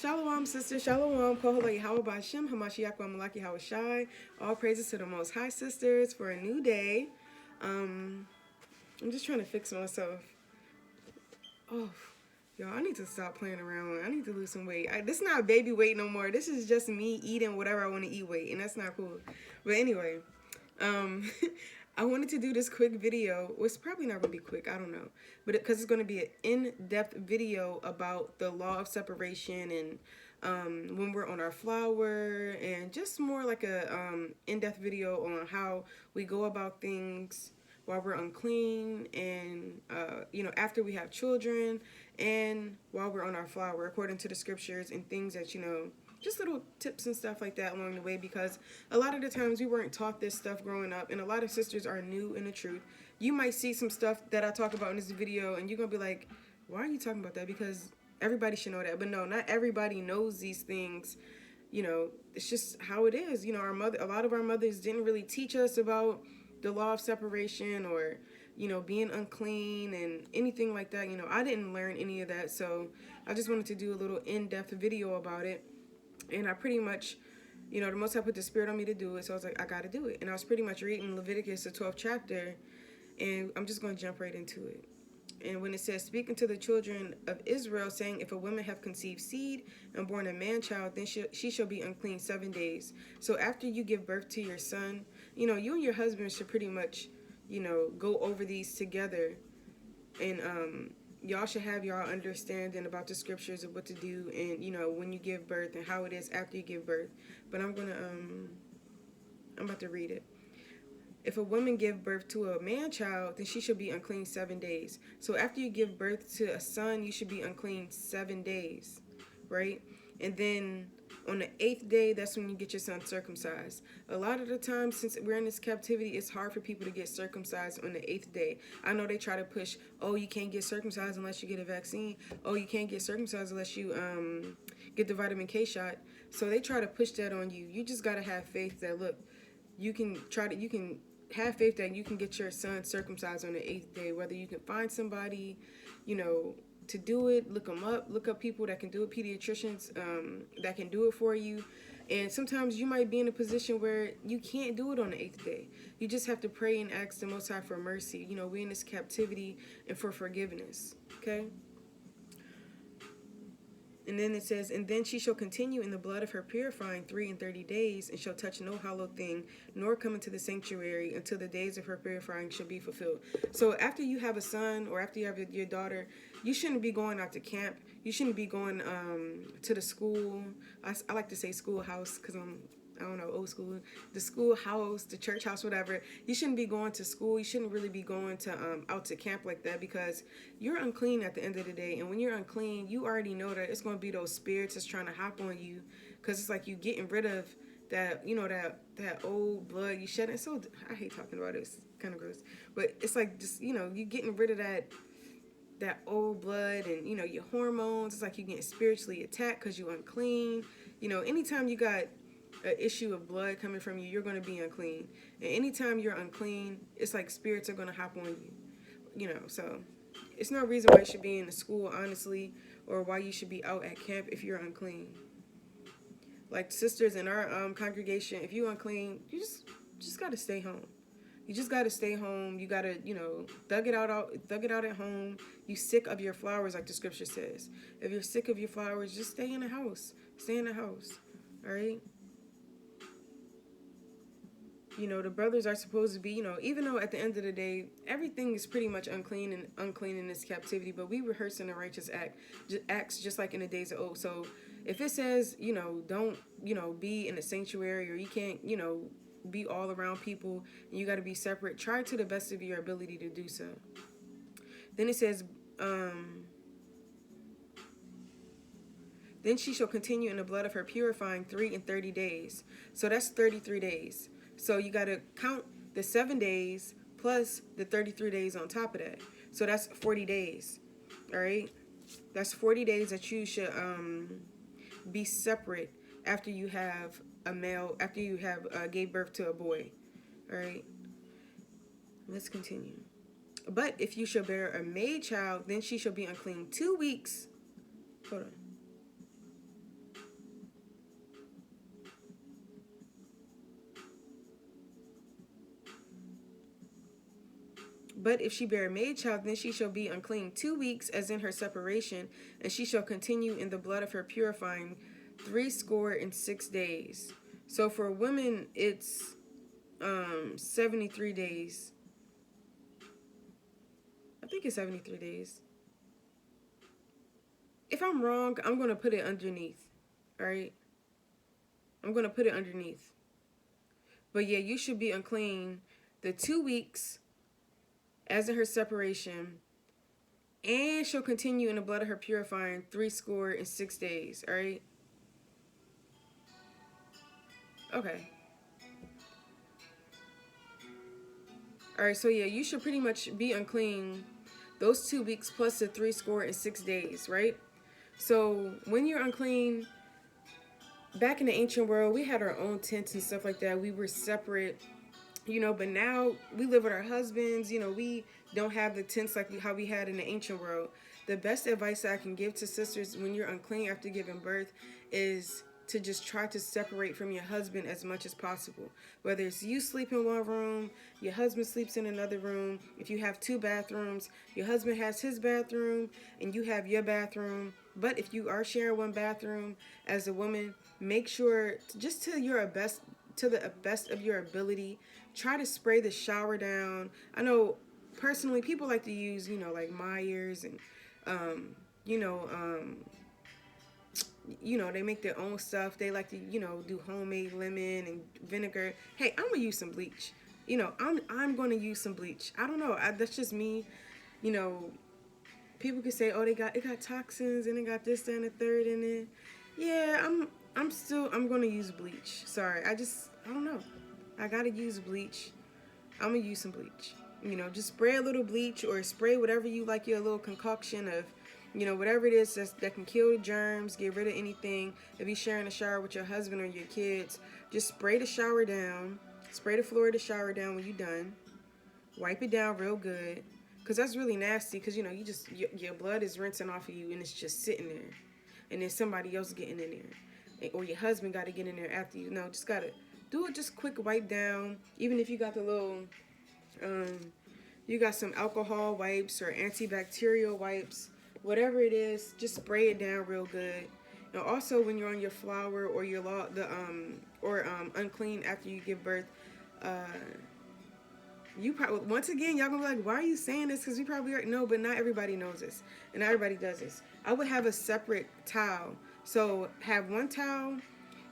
Shalawam, sister. Shalawam. Koholei Hawabashim. Hamashiach Malaki Hawashai. All praises to the Most High, sisters, for a new day. Um, I'm just trying to fix myself. Oh, y'all, I need to stop playing around. I need to lose some weight. This is not baby weight no more. This is just me eating whatever I want to eat weight, and that's not cool. But anyway, um, I wanted to do this quick video. Well, it's probably not going to be quick. I don't know. But because it's going to be an in-depth video about the law of separation and when we're on our flower, and just more like a in-depth video on how we go about things while we're unclean, and after we have children, and while we're on our flower, according to the scriptures, and things that just little tips and stuff like that along the way, because a lot of the times we weren't taught this stuff growing up, and a lot of sisters are new in the truth. You might see some stuff that I talk about in this video, and you're gonna be like, why are you talking about that? Because everybody should know that. But no, not everybody knows these things. It's just how it is. A lot of our mothers didn't really teach us about the law of separation, or being unclean and anything like that. I didn't learn any of that, so I just wanted to do a little in-depth video about it. And I pretty much, the Most High put the spirit on me to do it, so I was like, I gotta do it. And I was pretty much reading Leviticus, the 12th chapter, and I'm just going to jump right into it. And when it says, speaking to the children of Israel, saying, if a woman have conceived seed and born a man child, then she shall be unclean 7 days. So after you give birth to your son, you and your husband should pretty much, go over these together. And y'all should have y'all understanding about the scriptures of what to do, and when you give birth and how it is after you give birth. But I'm about to read it. If a woman give birth to a man child, then she should be unclean 7 days. So after you give birth to a son, you should be unclean 7 days, right? And then on the 8th day, that's when you get your son circumcised. A lot of the time, since we're in this captivity, it's hard for people to get circumcised on the 8th day. I know they try to push, oh, you can't get circumcised unless you get a vaccine. Oh, you can't get circumcised unless you get the vitamin K shot. So they try to push that on you. You just got to have faith that, look, you can have faith that you can get your son circumcised on the 8th day, whether you can find somebody, to do it. Look them up. Look up people that can do it, pediatricians that can do it for you. And sometimes you might be in a position where you can't do it on the 8th day. You just have to pray and ask the Most High for mercy. We're in this captivity, and for forgiveness. Okay? And then it says, and then she shall continue in the blood of her purifying 30 days, and shall touch no hallowed thing, nor come into the sanctuary until the days of her purifying shall be fulfilled. So after you have a son, or after you have your daughter, you shouldn't be going out to camp. You shouldn't be going to the school. I like to say schoolhouse because I don't know, old school, the schoolhouse, the church house, whatever. You shouldn't be going to school. You shouldn't really be going to out to camp like that, because you're unclean at the end of the day. And when you're unclean, you already know that it's going to be those spirits that's trying to hop on you, because it's like you getting rid of that, that old blood you shed. So I hate talking about it. It's kind of gross, but it's like just you getting rid of that old blood, and your hormones. It's like you getting spiritually attacked because you're unclean. Anytime you got an issue of blood coming from you, you're going to be unclean. And anytime you're unclean, it's like spirits are going to hop on you. So it's no reason why you should be in the school, honestly, or why you should be out at camp if you're unclean. Like sisters in our congregation, if you're unclean, you just got to stay home. You just got to stay home. You got to, thug it out at home. You sick of your flowers, like the scripture says. If you're sick of your flowers, just stay in the house. Stay in the house. All right? The brothers are supposed to be, even though at the end of the day, everything is pretty much unclean in this captivity, but we rehearse in the righteous acts just like in the days of old. So if it says, don't, be in a sanctuary, or you can't, be all around people, and you got to be separate, try to the best of your ability to do so. Then it says, then she shall continue in the blood of her purifying 30 days. So that's 33 days. So you got to count the 7 days plus the 33 days on top of that. So that's 40 days. All right? That's 40 days that you should be separate after you have gave birth to a boy. All right? Let's continue. But if you shall bear a maid child, then she shall be unclean 2 weeks. Hold on. But if she bear a maid child, then she shall be unclean 2 weeks, as in her separation, and she shall continue in the blood of her purifying 60 days. So for women, it's 73 days. I think it's 73 days. If I'm wrong, I'm going to put it underneath. All right? I'm going to put it underneath. But yeah, you should be unclean the 2 weeks as in her separation, and she'll continue in the blood of her purifying 60 days. All right? Okay. All right, so yeah, you should pretty much be unclean those 2 weeks plus the 60 days, right? So when you're unclean, back in the ancient world, we had our own tents and stuff like that. We were separate, but now we live with our husbands. We don't have the tents like how we had in the ancient world. The best advice I can give to sisters when you're unclean after giving birth is to just try to separate from your husband as much as possible. Whether it's you sleep in one room, your husband sleeps in another room. If you have 2 bathrooms, your husband has his bathroom and you have your bathroom. But if you are sharing one bathroom as a woman, make sure just to the best of your ability, try to spray the shower down. I know personally people like to use, like Myers and they make their own stuff. They like to, do homemade lemon and vinegar. Hey, I'm gonna use some bleach. I'm gonna use some bleach. I don't know. That's just me. People could say, oh, it got toxins and it got this, that, and the third in it. Yeah, I'm gonna use bleach. Sorry, I don't know. I gotta use bleach. I'm gonna use some bleach. Just spray a little bleach or spray whatever you like, your little concoction of, whatever it is that can kill germs, get rid of anything. If you're sharing a shower with your husband or your kids, just spray the shower down. Spray the floor of the shower down when you're done. Wipe it down real good. Because that's really nasty because, your blood is rinsing off of you and it's just sitting there. And then somebody else getting in there. Or your husband got to get in there after you. No, just got to do it just quick wipe down. Even if you got the little, you got some alcohol wipes or antibacterial wipes. Whatever it is, just spray it down real good. Now, also when you're on your flower or your unclean after you give birth, you probably, once again, y'all gonna be like, why are you saying this? Because we probably already know, but not everybody knows this, and not everybody does this. I would have a separate towel. So have one towel.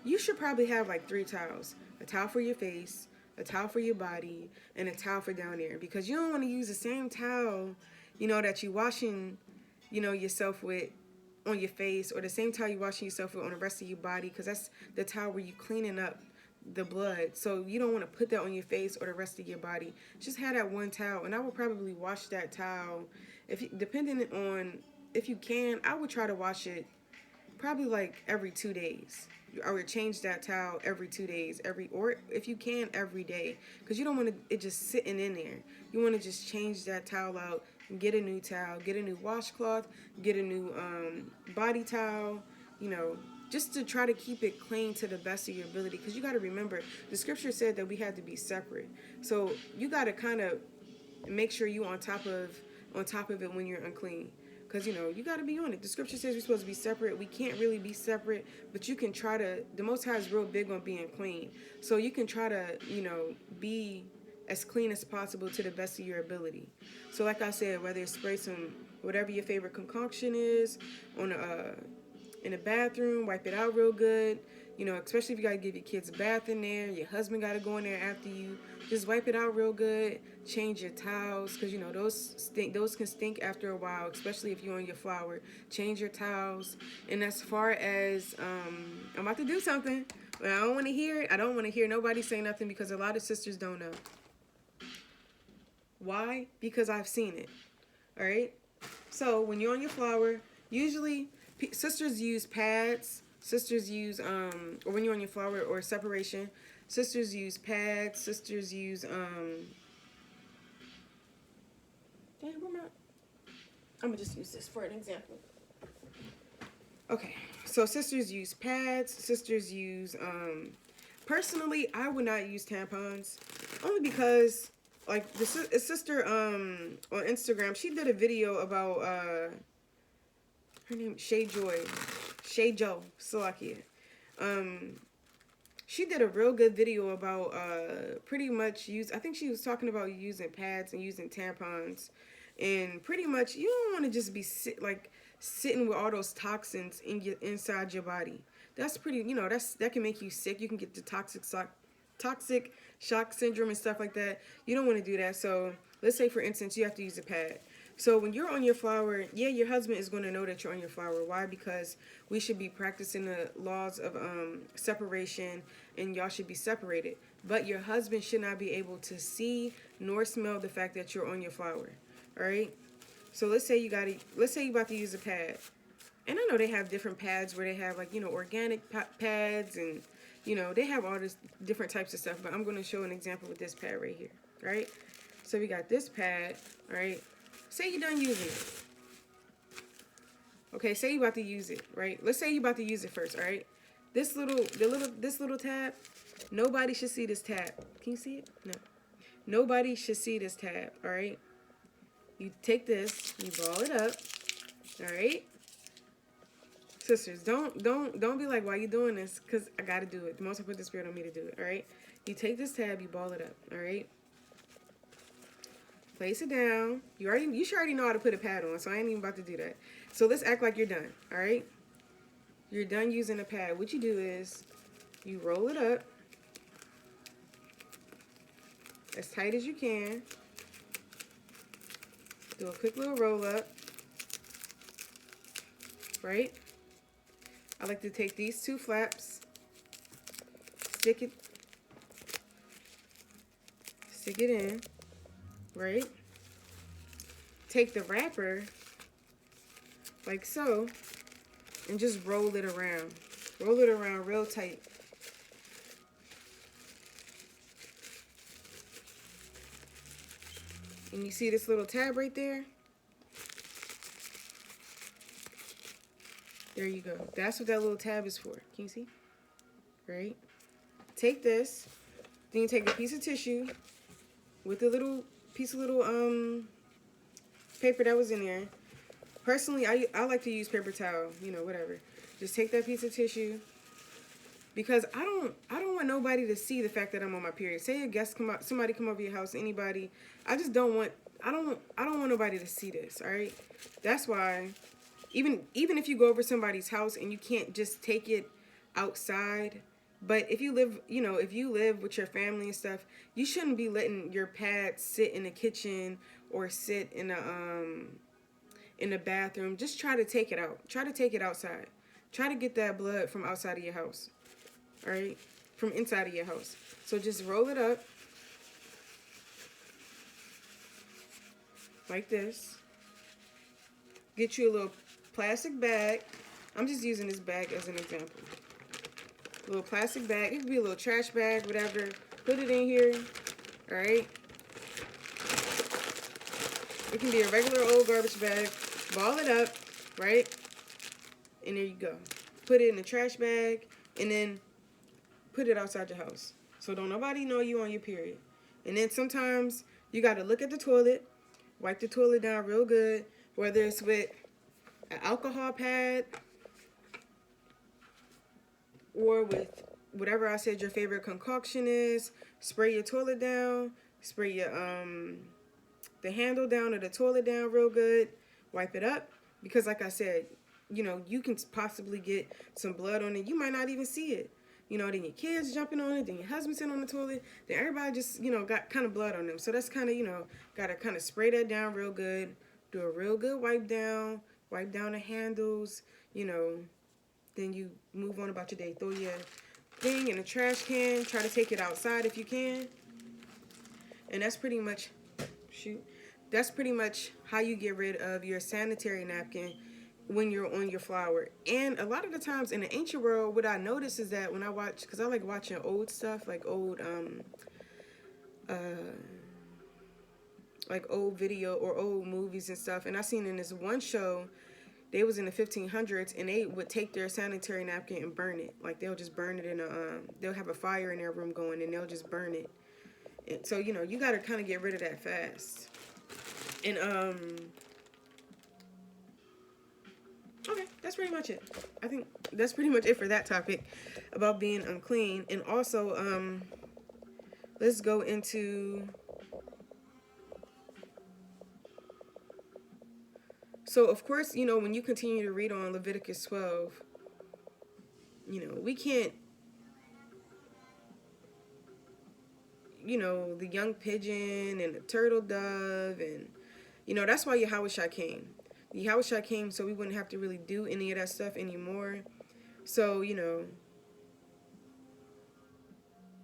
You should probably have like 3 towels: a towel for your face, a towel for your body, and a towel for down there, because you don't want to use the same towel, that you washing, yourself with on your face, or the same towel you washing yourself with on the rest of your body, because that's the towel where you cleaning up the blood. So you don't want to put that on your face or the rest of your body. Just have that one towel, and I would probably wash that towel depending on if you can. I would try to wash it probably like every 2 days. I would change that towel every 2 days, or if you can, every day, because you don't want it just sitting in there. You want to just change that towel out, get a new towel, get a new washcloth, get a new body towel, just to try to keep it clean to the best of your ability. Because you got to remember, the scripture said that we had to be separate. So you got to kind of make sure you on top of it when you're unclean. Because, you got to be on it. The scripture says we're supposed to be separate. We can't really be separate, but you can try to, the Most High is real big on being clean. So you can try to, be as clean as possible to the best of your ability. So like I said, whether it's spray some, whatever your favorite concoction is on in the bathroom, wipe it out real good. Especially if you got to give your kids a bath in there, your husband got to go in there after you. Just wipe it out real good. Change your towels, because those can stink after a while, especially if you're on your flower. Change your towels. And as far as I'm about to do something, but I don't want to hear it. I don't want to hear nobody say nothing, because a lot of sisters don't know. Why? Because I've seen it. All right. So when you're on your flower, usually sisters use pads. Sisters use or when you're on your flower or separation, sisters use pads. Sisters use I'm gonna just use this for an example. Okay, so sisters use pads. Sisters use personally, I would not use tampons, only because like a sister on Instagram, she did a video about her name Shay Joe Salakia. Um, she did a real good video about pretty much I think she was talking about using pads and using tampons, and pretty much you don't want to just be sitting with all those toxins inside your body. That's pretty, that can make you sick. You can get the toxic shock syndrome and stuff like that. You don't want to do that. So let's say, for instance, you have to use a pad. So when you're on your flower, yeah, your husband is going to know that you're on your flower. Why? Because we should be practicing the laws of separation, and y'all should be separated. But your husband should not be able to see nor smell the fact that you're on your flower. All right. So let's say you're about to use a pad, and I know they have different pads where they have organic pads, and they have all this different types of stuff. But I'm going to show an example with this pad right here. Right. So we got this pad. All right. Say you're done using it. Okay, say you're about to use it, right? Let's say you're about to use it first, all right? This little tab, nobody should see this tab. Can you see it? No. Nobody should see this tab, all right? You take this, you ball it up, all right? Sisters, don't be like, why you doing this? Because I got to do it. The Most High put the Spirit on me to do it, all right? You take this tab, you ball it up, all right? Place it down. You should already know how to put a pad on, so I ain't even about to do that. So let's act like you're done, all right? You're done using a pad. What you do is you roll it up as tight as you can. Do a quick little roll up, right? I like to take these two flaps, stick it in, right? Take the wrapper like so and just roll it around. Roll it around real tight. And you see this little tab right there? There you go. That's what that little tab is for. Can you see? Right? Take this. Then you take a piece of tissue with a little piece of paper that was in there. Personally, I like to use paper towel, whatever. Just take that piece of tissue, because I don't want nobody to see the fact that I'm on my period. Say a guest somebody come over your house, anybody. I don't want nobody to see this, all right? That's why even if you go over somebody's house and you can't just take it outside, but if you live with your family and stuff, you shouldn't be letting your pad sit in the kitchen or sit in the bathroom. Just try to take it out. Try to take it outside. Try to get that blood from outside of your house. All right? From inside of your house. So just roll it up like this. Get you a little plastic bag. I'm just using this bag as an example. A little plastic bag. It could be a little trash bag, whatever. Put it in here. All right? It can be a regular old garbage bag. Ball it up, right? And there you go. Put it in a trash bag, and then put it outside your house. So don't nobody know you on your period. And then sometimes you got to look at the toilet, wipe the toilet down real good, whether it's with an alcohol pad or with whatever I said your favorite concoction is. Spray your toilet down, spray your the handle down of the toilet down real good. Wipe it up, because like I said, you can possibly get some blood on it. You might not even see it. Then your kids jumping on it, then your husband sitting on the toilet, then everybody just, got kind of blood on them. So that's kind of, got to kind of spray that down real good. Do a real good wipe down the handles, then you move on about your day. Throw your thing in a trash can. Try to take it outside if you can. And that's pretty much, that's pretty much how you get rid of your sanitary napkin when you're on your flower. And a lot of the times in the ancient world, what I notice is that when I watch, because I like watching old stuff, like old video or old movies and stuff. And I seen in this one show, they was in the 1500s, and they would take their sanitary napkin and burn it. Like they'll just burn it in they'll have a fire in their room going, and they'll just burn it. And so, you know, you got to kind of get rid of that fast. And, okay, that's pretty much it. I think that's pretty much it for that topic about being unclean. And also, let's go into. So, of course, you know, when you continue to read on Leviticus 12, you know, we can't, you know, the young pigeon and the turtle dove, and, you know, that's why Yahushua came. Yahushua came so we wouldn't have to really do any of that stuff anymore. So, you know,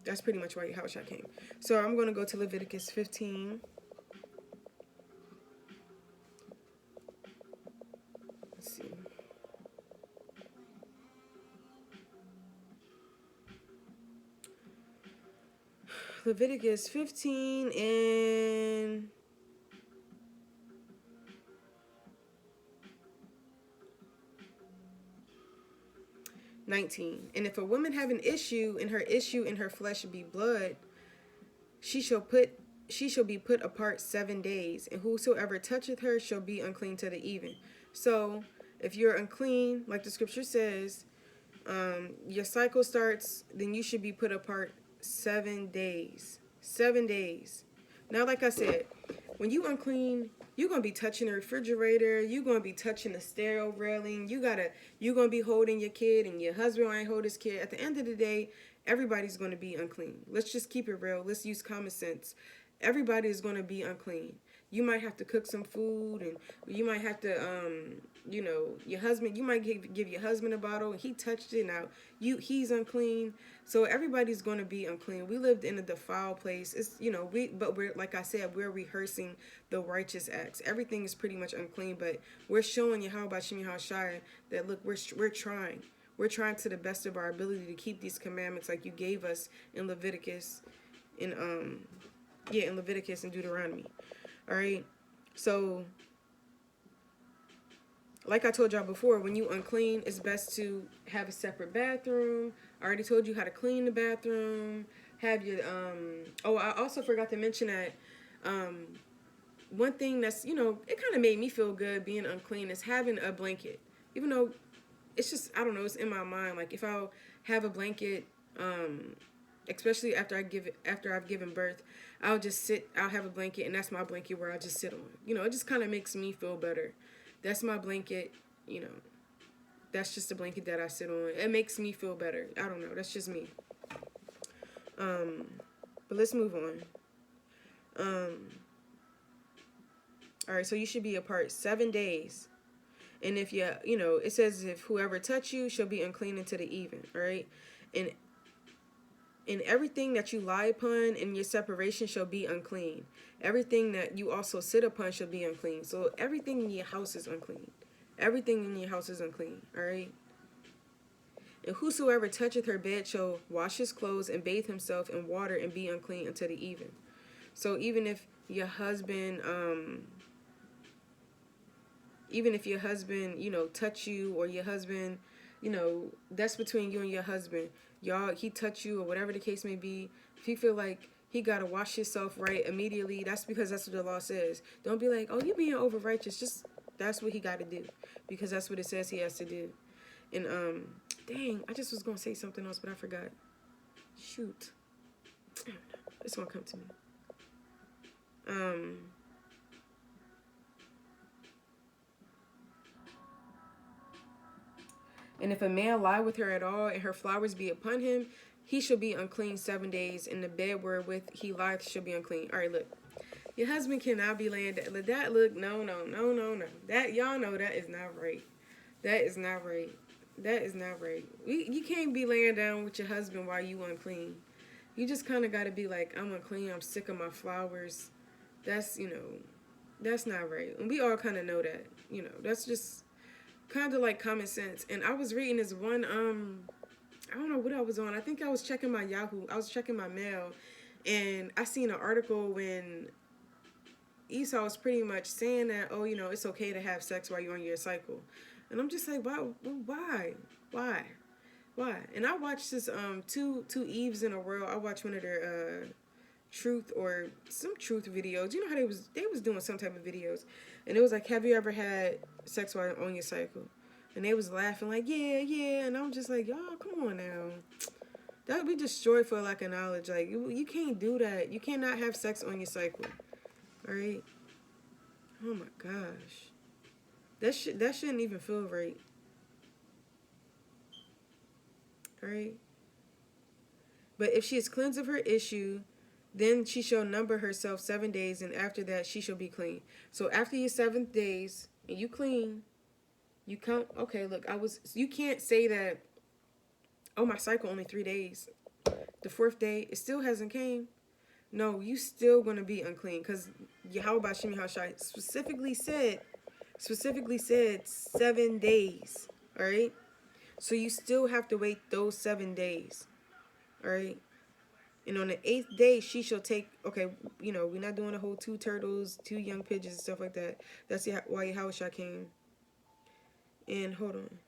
that's pretty much why Yahushua came. So I'm going to go to Leviticus 15. Let's see. Leviticus 15 and 19. And if a woman have an issue, and her issue in her flesh be blood, she shall be put apart 7 days, and whosoever toucheth her shall be unclean to the even. So if you're unclean, like the scripture says, your cycle starts, then you should be put apart 7 days. 7 days. Now, like I said, when you unclean, you're gonna be touching the refrigerator. You're gonna be touching the stereo railing. You're gonna be holding your kid, and your husband might hold his kid. At the end of the day, everybody's gonna be unclean. Let's just keep it real. Let's use common sense. Everybody is gonna be unclean. You might have to cook some food, and you might have to, you know, your husband. You might give your husband a bottle, and he touched it. Now he's unclean. So everybody's going to be unclean. We lived in a defiled place. It's, you know, we're, like I said, we're rehearsing the righteous acts. Everything is pretty much unclean, but we're showing you how about Shai that look, we're trying. We're trying to the best of our ability to keep these commandments like you gave us in Leviticus, in Leviticus and Deuteronomy. All right. So, like I told y'all before, when you unclean, it's best to have a separate bathroom. I already told you how to clean the bathroom. Have your I also forgot to mention that one thing that's, you know, it kind of made me feel good being unclean is having a blanket. Even though it's just, I don't know, it's in my mind. Like if I'll have a blanket, especially after I've given birth, I'll have a blanket, and that's my blanket where I just sit on. You know, it just kind of makes me feel better. That's my blanket, you know. That's just a blanket that I sit on. It makes me feel better. I don't know. That's just me. But let's move on. All right, so you should be apart 7 days. And if you know, it says if whoever touch you shall be unclean unto the even, all right? And in everything that you lie upon in your separation shall be unclean. Everything that you also sit upon shall be unclean. So everything in your house is unclean. Everything in your house is unclean, all right? And whosoever toucheth her bed shall wash his clothes and bathe himself in water and be unclean until the even. So even if your husband, you know, touch you, or your husband, you know, that's between you and your husband. He touch you or whatever the case may be. If you feel like he got to wash himself right immediately, that's because that's what the law says. Don't be like, oh, you being over righteous. Just, that's what he got to do. Because that's what it says he has to do. And, dang, I just was going to say something else, but I forgot. Shoot. It's going to come to me. And if a man lie with her at all, and her flowers be upon him, he shall be unclean 7 days, and the bed wherewith he lieth shall be unclean. All right, look. Your husband cannot be laying that. Look, no. That, y'all know that is not right. That is not right. That is not right. You can't be laying down with your husband while you unclean. You just kind of got to be like, I'm unclean. I'm sick of my flowers. That's, you know, that's not right. And we all kind of know that. You know, that's just kind of like common sense. And I was reading this one, I don't know what I was on. I think I was checking my Yahoo. I was checking my mail. And I seen an article when Esau was pretty much saying that, oh, you know, it's okay to have sex while you're on your cycle. And I'm just like, wow, why? And I watched this two Eves in a row. I watched one of their truth or some truth videos. You know how they was doing some type of videos, and it was like, have you ever had sex while on your cycle? And they was laughing like, yeah, yeah, and I'm just like, y'all, come on now. That would be destroyed for lack of knowledge. Like you can't do that. You cannot have sex on your cycle. All right. Oh my gosh. That shouldn't even feel right. All right. But if she is cleansed of her issue, then she shall number herself 7 days, and after that she shall be clean. So after your 7th days and you clean, you count. Okay, look, You can't say that. Oh, my cycle only 3 days. The 4th day, it still hasn't came. No, you still gonna be unclean because Yahweh Shimi Hashai specifically said 7 days. All right. So you still have to wait those 7 days. All right. And on the 8th day, she shall take. Okay, we're not doing a whole 2 turtles, 2 young pigeons, and stuff like that. That's why Yahweh came. And hold on.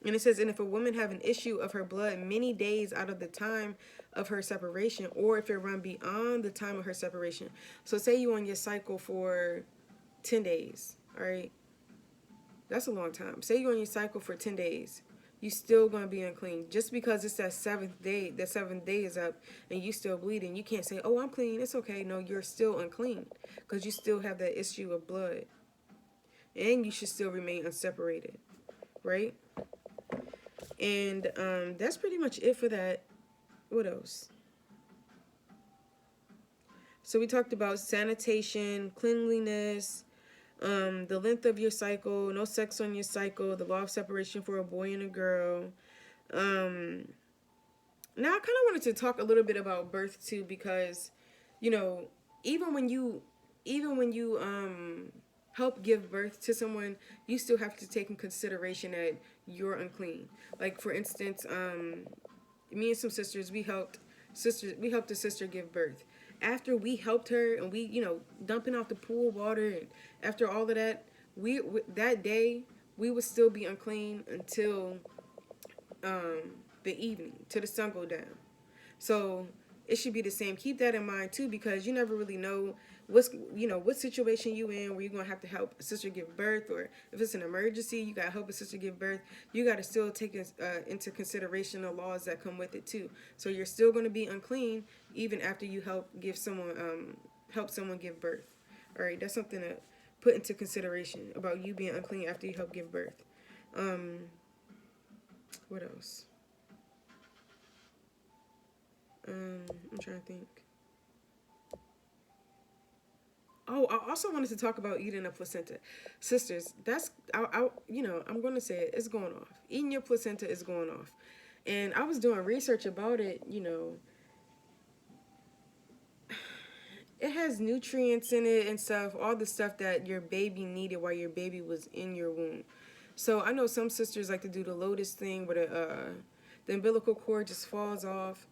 And it says, and if a woman have an issue of her blood many days out of the time of her separation, or if it run beyond the time of her separation. So say you on your cycle for 10 days, all right? That's a long time. Say you're on your cycle for 10 days. You still going to be unclean. Just because it's that 7th day is up and you still bleeding, you can't say, oh, I'm clean, it's okay. No, you're still unclean because you still have that issue of blood. And you should still remain unseparated, right? And that's pretty much it for that. What else? So we talked about sanitation, cleanliness, the length of your cycle, no sex on your cycle, the law of separation for a boy and a girl. Now I kind of wanted to talk a little bit about birth too, because, you know, even when you, even when you help give birth to someone, you still have to take in consideration that you're unclean. Like for instance, me and some sisters, we helped a sister give birth. After we helped her and we, dumping off the pool water, and after all of that, that day we would still be unclean until the evening, till the sun go down. So it should be the same. Keep that in mind too, because you never really know what situation you in where you're gonna have to help a sister give birth, or if it's an emergency, you gotta help a sister give birth. You gotta still take into consideration the laws that come with it too. So you're still gonna be unclean even after you help someone give birth. All right, that's something to put into consideration about you being unclean after you help give birth. What else? I'm trying to think. Oh, I also wanted to talk about eating a placenta. Sisters, I'm going to say it, it's going off. Eating your placenta is going off. And I was doing research about it, it has nutrients in it and stuff, all the stuff that your baby needed while your baby was in your womb. So I know some sisters like to do the lotus thing where the umbilical cord just falls off.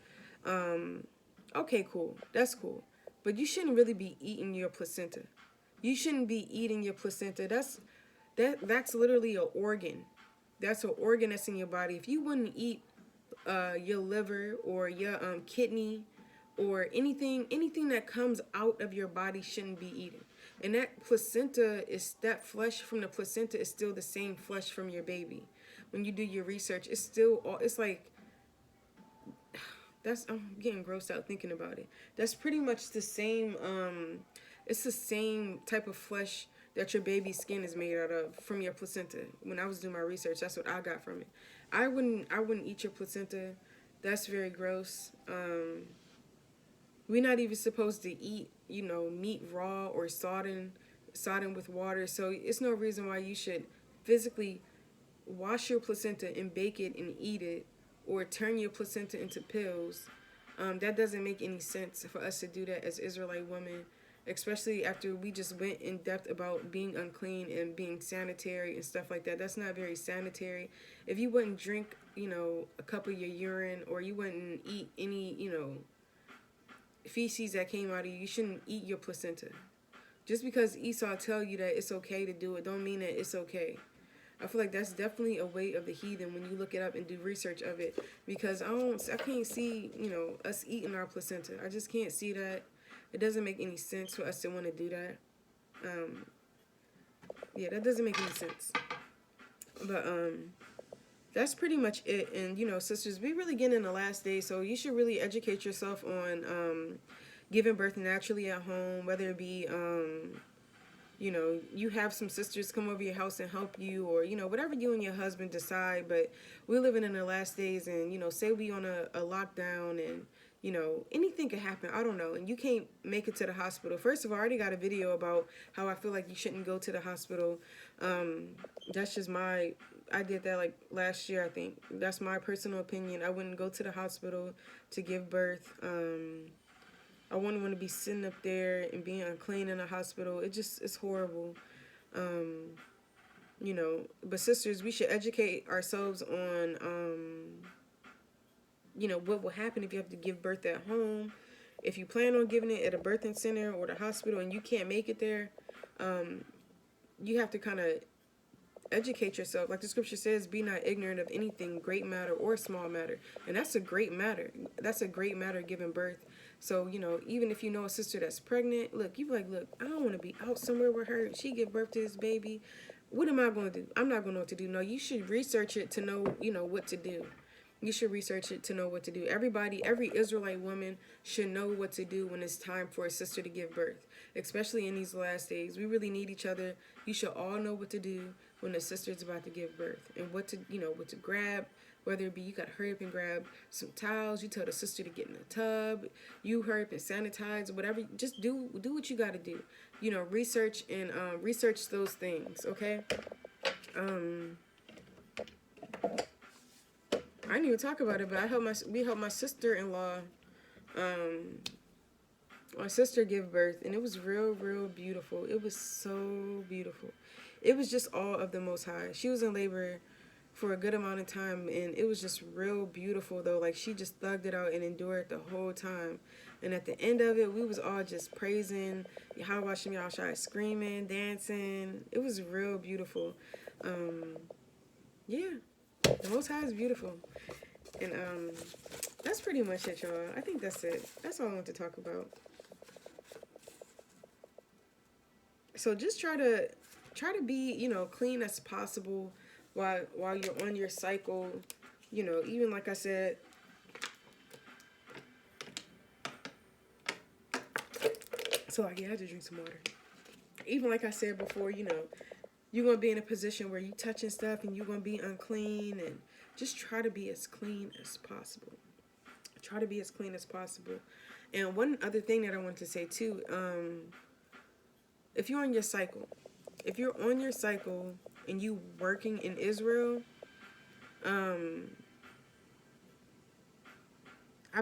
Okay, cool. That's cool. But you shouldn't really be eating your placenta. You shouldn't be eating your placenta. That's literally an organ. That's an organ that's in your body. If you wouldn't eat your liver or your kidney or anything that comes out of your body shouldn't be eaten. And that flesh from the placenta is still the same flesh from your baby. When you do your research, it's like, I'm getting grossed out thinking about it. That's pretty much the same. It's the same type of flesh that your baby's skin is made out of from your placenta. When I was doing my research, that's what I got from it. I wouldn't eat your placenta. That's very gross. We're not even supposed to eat, meat raw or sodden with water. So it's no reason why you should physically wash your placenta and bake it and eat it, or turn your placenta into pills. That doesn't make any sense for us to do that as Israelite women, especially after we just went in depth about being unclean and being sanitary and stuff like that. That's not very sanitary. If you wouldn't drink, a cup of your urine, or you wouldn't eat any, feces that came out of you, you shouldn't eat your placenta. Just because Esau tell you that it's okay to do it, don't mean that it's okay. I feel like that's definitely a way of the heathen when you look it up and do research of it. Because I can't see, us eating our placenta. I just can't see that. It doesn't make any sense for us to want to do that. Um, yeah, that doesn't make any sense. But that's pretty much it. And sisters, we really get in the last day, so you should really educate yourself on giving birth naturally at home, whether it be you have some sisters come over your house and help you, or whatever you and your husband decide. But we're living in the last days, and say we on a lockdown, and anything could happen. I don't know, and you can't make it to the hospital. First of all, I already got a video about how I feel like you shouldn't go to the hospital. That's just my I did that like last year, I think. That's my personal opinion. I wouldn't go to the hospital to give birth. I wouldn't want to be sitting up there and being unclean in a hospital. It's horrible. Um, but sisters, we should educate ourselves on, what will happen if you have to give birth at home. If you plan on giving it at a birthing center or the hospital and you can't make it there, you have to kind of educate yourself. Like the scripture says, be not ignorant of anything, great matter or small matter. And that's a great matter. That's a great matter, giving birth. So, even if you know a sister that's pregnant, look, you be like, look, I don't want to be out somewhere with her. She give birth to this baby. What am I going to do? I'm not going to know what to do. No, you should research it to know, what to do. You should research it to know what to do. Every Israelite woman should know what to do when it's time for a sister to give birth, especially in these last days. We really need each other. You should all know what to do when a sister's about to give birth, and what to grab. Whether it be you gotta hurry up and grab some towels, you tell the sister to get in the tub, you hurry up and sanitize, whatever. Just do what you gotta do. Research and research those things. Okay. I didn't even talk about it, but we helped my sister-in-law, my sister give birth, and it was real, real beautiful. It was so beautiful. It was just all of the Most High. She was in labor for a good amount of time, and it was just real beautiful, though. Like, she just thugged it out and endured the whole time. And at the end of it, we was all just praising Yahweh Shem Yahushai, screaming, dancing. It was real beautiful. Yeah, the Most High is beautiful. And that's pretty much it, y'all. I think that's it. That's all I want to talk about. So just try to be, clean as possible while you're on your cycle. Even like I said, so like, yeah, I had to drink some water. Even like I said before, you're gonna be in a position where you touching stuff and you're gonna be unclean, and just try to be as clean as possible. Try to be as clean as possible. And one other thing that I want to say too, if you're on your cycle, and you working in Israel, I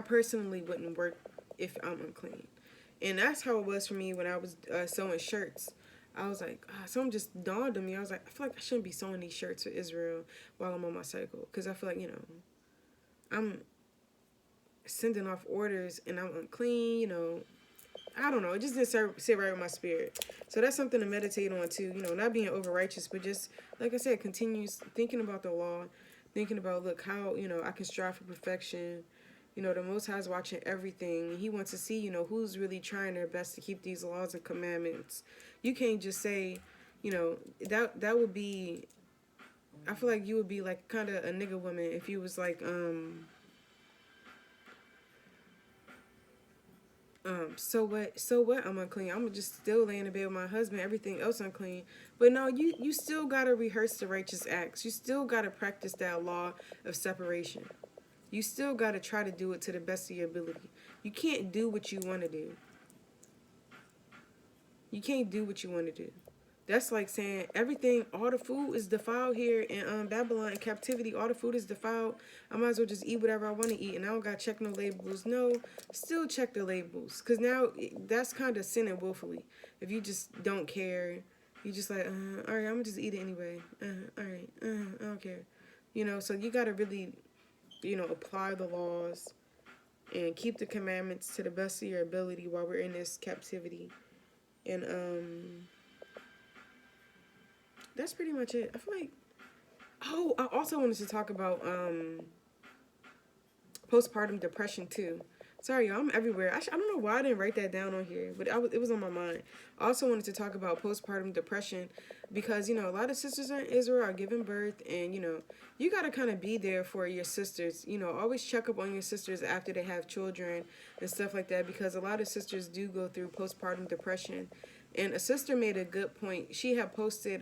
personally wouldn't work if I'm unclean. And that's how it was for me when I was sewing shirts. I was like, something just dawned on me. I was like, I feel like I shouldn't be sewing these shirts for Israel while I'm on my cycle. Because I feel like, I'm sending off orders and I'm unclean, I don't know. It just didn't sit right with my spirit. So that's something to meditate on too. Not being over righteous, but just, like I said, continues thinking about the law, thinking about, look, how, I can strive for perfection. The Most High is watching everything. He wants to see, who's really trying their best to keep these laws and commandments. You can't just say, that would be, I feel like you would be like kind of a nigga woman if you was like, so what, I'm unclean. I'm just still laying in bed with my husband, everything else unclean. But no, you still gotta rehearse the righteous acts. You still gotta practice that law of separation. You still gotta try to do it to the best of your ability. You can't do what you want to do. You can't do what you want to do. That's like saying everything, all the food is defiled here in Babylon, in captivity. All the food is defiled. I might as well just eat whatever I want to eat, and I don't got to check no labels. No, still check the labels. Because now that's kind of sinning willfully. If you just don't care, you just like, all right, I'm going to just eat it anyway. All right, I don't care. So you got to really, apply the laws and keep the commandments to the best of your ability while we're in this captivity. And, that's pretty much it. I feel like Oh, I also wanted to talk about postpartum depression too. Sorry, y'all, I'm everywhere. I don't know why I didn't write that down on here, but it was on my mind. I also wanted to talk about postpartum depression because, a lot of sisters in Israel are giving birth, and, you got to kind of be there for your sisters. Always check up on your sisters after they have children and stuff like that, because a lot of sisters do go through postpartum depression. And a sister made a good point. She had posted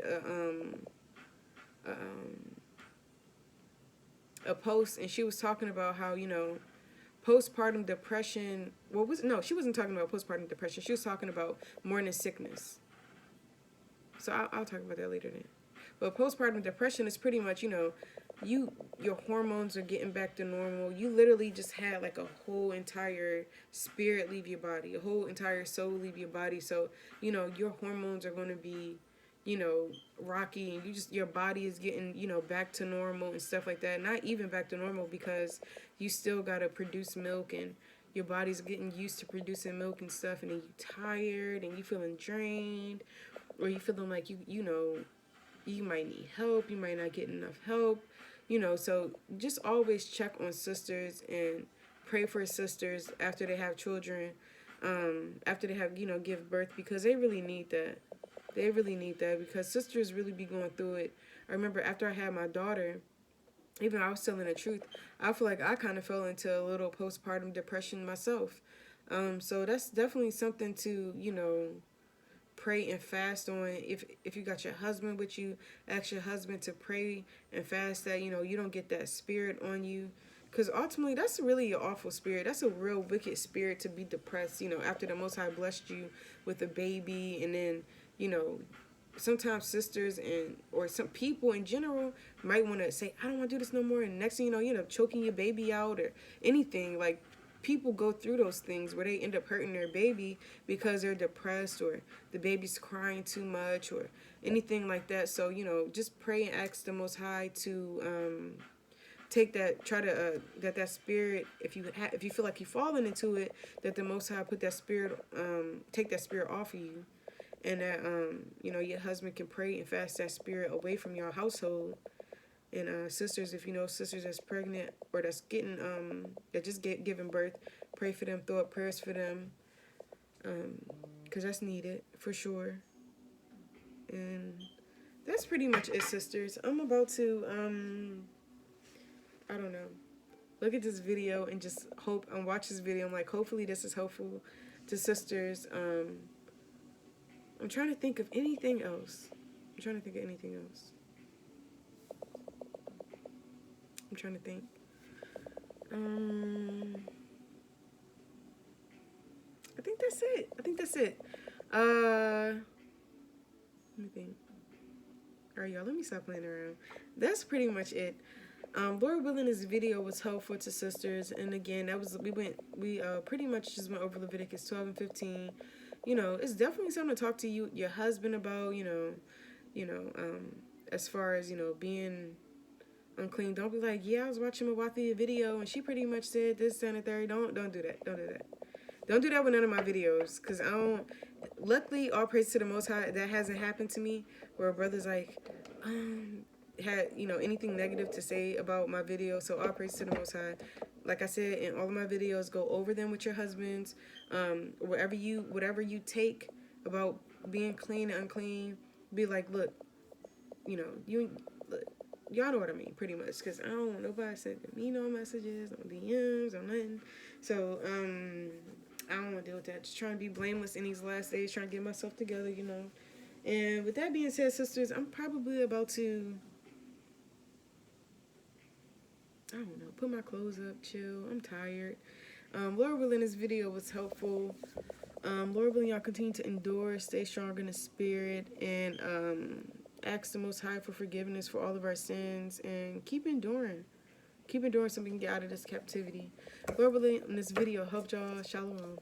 a post, and she was talking about how, postpartum depression. Well, was no, she wasn't talking about postpartum depression. She was talking about morning sickness. So I'll talk about that later then. But postpartum depression is pretty much, your hormones are getting back to normal. You literally just had like a whole entire spirit leave your body, a whole entire soul leave your body. So, your hormones are going to be, rocky, and your body is getting, back to normal and stuff like that. Not even back to normal, because you still got to produce milk, and your body's getting used to producing milk and stuff, and then you tired and you feeling drained, or you feeling like you might need help, you might not get enough help, so just always check on sisters and pray for sisters after they have children, after they have, give birth, because they really need that. They really need that, because sisters really be going through it. I remember after I had my daughter, even I was telling the truth, I feel like I kind of fell into a little postpartum depression myself. So that's definitely something to, pray and fast on. If you got your husband with you, ask your husband to pray and fast that, you don't get that spirit on you, because ultimately that's really an awful spirit. That's a real wicked spirit to be depressed, after the Most High blessed you with a baby. And then, you know sometimes sisters and or some people in general might want to say, I don't want to do this no more, and next thing you know, you end up choking your baby out or anything. Like, people go through those things where they end up hurting their baby because they're depressed, or the baby's crying too much, or anything like that. So, just pray and ask the Most High to take that, try to that spirit, if you feel like you're falling into it, that the Most High put that spirit, take that spirit off of you, and that your husband can pray and fast that spirit away from your household. And sisters, if you know sisters that's pregnant or that's getting that just giving birth, pray for them, throw up prayers for them, because that's needed for sure. And that's pretty much it, sisters. I'm about to I don't know, look at this video and just hope and watch this video. I'm like, hopefully this is helpful to sisters. I'm trying to think of anything else. I'm trying to think I think that's it. Let me think. All right, y'all, let me stop playing around. That's pretty much it. Lord willing, this video was helpful to sisters. And again, we pretty much just went over Leviticus 12 and 15. It's definitely something to talk to your husband about, as far as, being unclean. Don't be like, yeah, I was watching Mawati video and she pretty much said this, and the third. Don't do that. Don't do that. Don't do that with none of my videos, because I don't. Luckily, all praise to the Most High, that hasn't happened to me, where a brother's like, had anything negative to say about my video. So all praise to the Most High. Like I said, in all of my videos, go over them with your husbands. Whatever you take about being clean and unclean, be like, look, you. Look, y'all know what I mean, pretty much, because I don't want nobody sending me no messages, no DMs, or nothing. So, I don't want to deal with that. Just trying to be blameless in these last days, trying to get myself together, And with that being said, sisters, I'm probably about to, I don't know, put my clothes up, chill. I'm tired. Lord willing, this video was helpful. Lord willing, y'all continue to endure, stay strong in the spirit, and ask the Most High for forgiveness for all of our sins, and keep enduring. Keep enduring so we can get out of this captivity. Lord willing, in this video helped y'all. Shalawam.